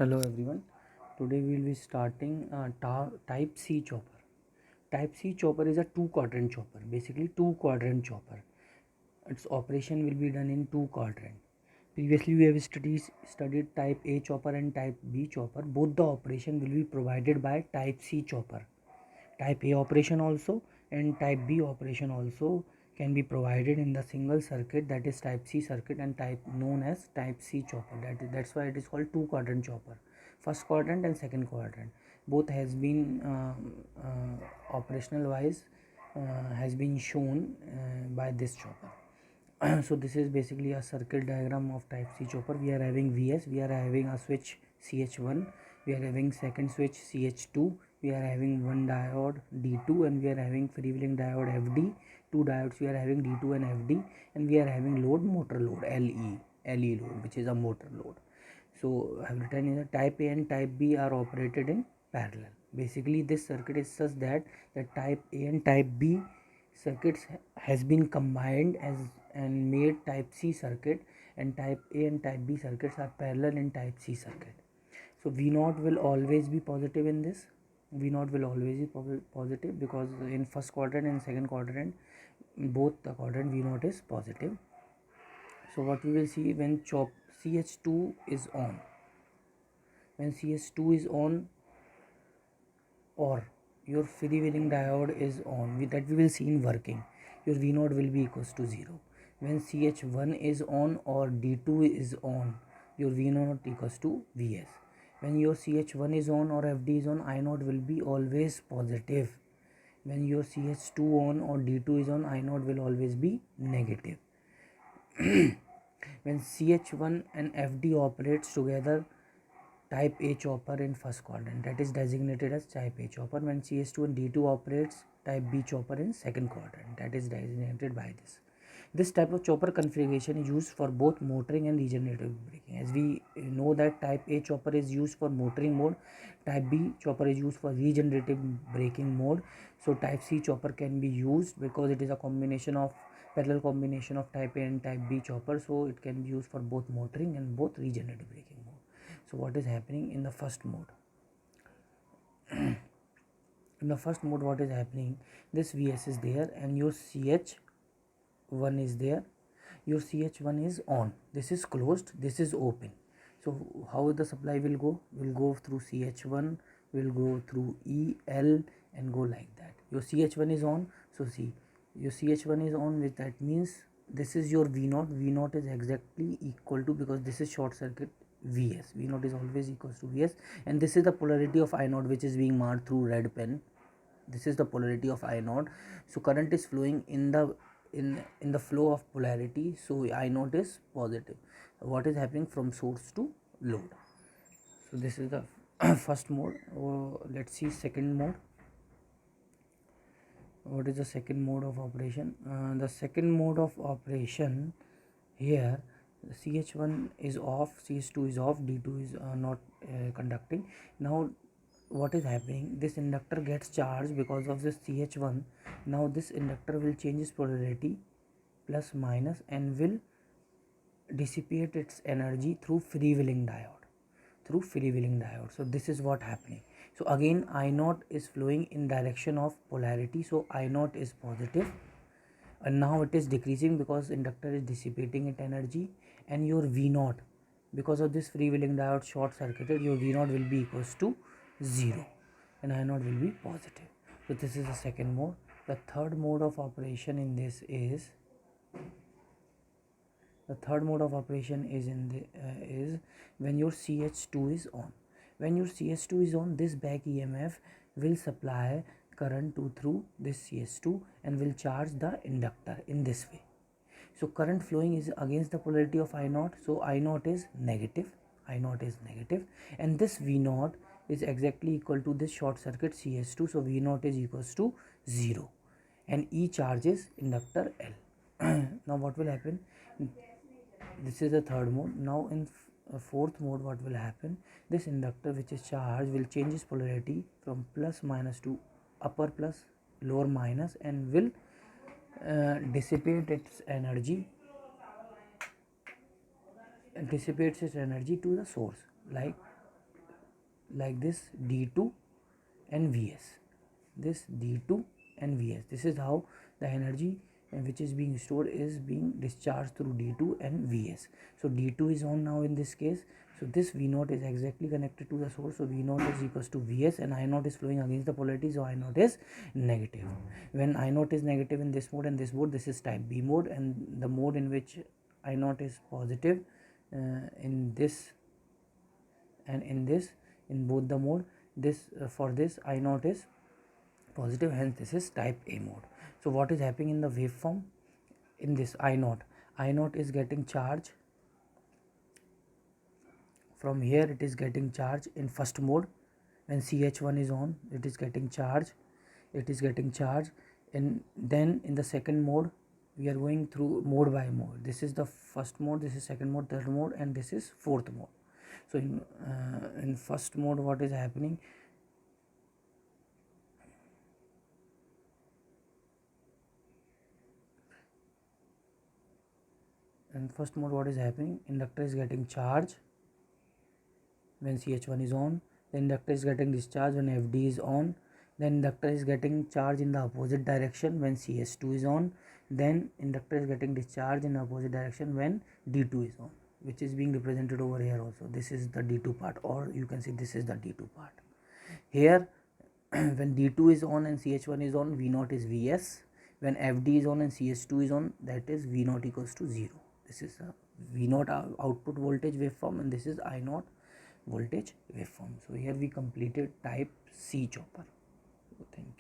Hello everyone. Today we will be starting type C chopper. Type C chopper is a two quadrant chopper, basically two quadrant chopper. Its operation will be done in two quadrant. Previously we have studied type A chopper and type B chopper. Both the operation will be provided by type C chopper. Type A operation also and type B operation also can be provided in the single circuit, that is type C circuit, and type known as type C chopper. That's why it is called two quadrant chopper. First quadrant and second quadrant both has been operational wise has been shown by this chopper. So this is basically a circuit diagram of type C chopper. We are having Vs, we are having a switch CH1, we are having second switch CH2, we are having one diode D2, and we are having freewheeling diode FD, two diodes we are having D2 and FD, and we are having load, motor load, LE load, which is a motor load. So I have written in the type A and type B are operated in parallel. Basically this circuit is such that the type A and type B circuits has been combined and made type C circuit, and type A and type B circuits are parallel in type C circuit. So V0 will always be positive in this. V0 will always be positive because in first quadrant and second quadrant, both the quadrant V0 is positive. So what we will see when CH2 is on, when CH2 is on or your freewheeling diode is on, that we will see in working, your V0 will be equals to 0. When CH1 is on or D2 is on, your V0 equals to Vs. When your CH1 is on or FD is on, I0 will be always positive. When your CH2 on or D2 is on, I0 will always be negative. When CH1 and FD operates together, type A chopper in first quadrant, that is designated as type A chopper. When CH2 and D2 operates, type B chopper in second quadrant, that is designated by this. This type of chopper configuration is used for both motoring and regenerative braking. As we know that type A chopper is used for motoring mode, type B chopper is used for regenerative braking mode. So type C chopper can be used because it is a parallel combination of type A and type B chopper, so it can be used for both motoring and both regenerative braking mode. So what is happening in the first mode? In the first mode, what is happening, this Vs is there and your CH1 is there. Your CH1 is on, this is closed, this is open. So how the supply will go through CH1, will go through EL and go like that. Your CH1 is on, so see, your CH1 is on, which that means this is your V0 is exactly equal to, because this is short circuit, V0 is always equals to Vs, and this is the polarity of I0 which is being marked through red pen. This is the polarity of I0. So current is flowing in the flow of polarity, so I0 is positive. What is happening from source to load? So this is the first mode. Let's see second mode. What is the second mode of operation? The second mode of operation, here CH1 is off, CH2 is off, D2 is not conducting. Now what is happening, this inductor gets charged because of this CH1. Now this inductor will change its polarity plus minus and will dissipate its energy through freewheeling diode. So this is what happening. So again I0 is flowing in direction of polarity, so I0 is positive, and now it is decreasing because inductor is dissipating its energy, and your V0, because of this freewheeling diode short circuited, your V0 will be equals to 0 and I0 will be positive. So this is the second mode. The third mode of operation in this is, is when your CH2 is on. When your CH2 is on, this back EMF will supply current through this CH2 and will charge the inductor in this way. So current flowing is against the polarity of I0, so I0 is negative, and this V0 is exactly equal to this short circuit CH2, so V0 is equals to 0 and E charges inductor L. Now what will happen? This is the third mode. Now in fourth mode, what will happen, this inductor which is charged will change its polarity from plus minus to upper plus lower minus and will dissipate its energy to the source, like like this D2 and Vs, this D2 and Vs. This is how the energy which is being stored is being discharged through D2 and Vs. So D2 is on now in this case. So this V0 is exactly connected to the source. So V0 is equals to Vs, and I0 is flowing against the polarity. So I0 is negative. When I0 is negative in this mode and this mode, this is type B mode, and the mode in which I0 is positive in this and in this, in both the mode, this for this I0 is positive, hence this is type A mode. So what is happening in the waveform? In this I0 is getting charge from here. It is getting charge in first mode. When CH1 is on, it is getting charge, and then in the second mode we are going through mode by mode. This is the first mode, this is second mode, third mode, and this is fourth mode. So in first mode, what is happening? In first mode, what is happening? Inductor is getting charge when CH1 is on. The inductor is getting discharge when FD is on. Then inductor is getting charge in the opposite direction when CS2 is on. Then inductor is getting discharge in the opposite direction when D2 is on, which is being represented over here also. This is the D2 part, or you can see this is the D2 part. Here when D2 is on and CH1 is on, V0 is Vs. When FD is on and CS2 is on, that is V0 equals to 0. This is a V0 output voltage waveform, and this is I0 voltage waveform. So here we completed type C chopper. So thank you.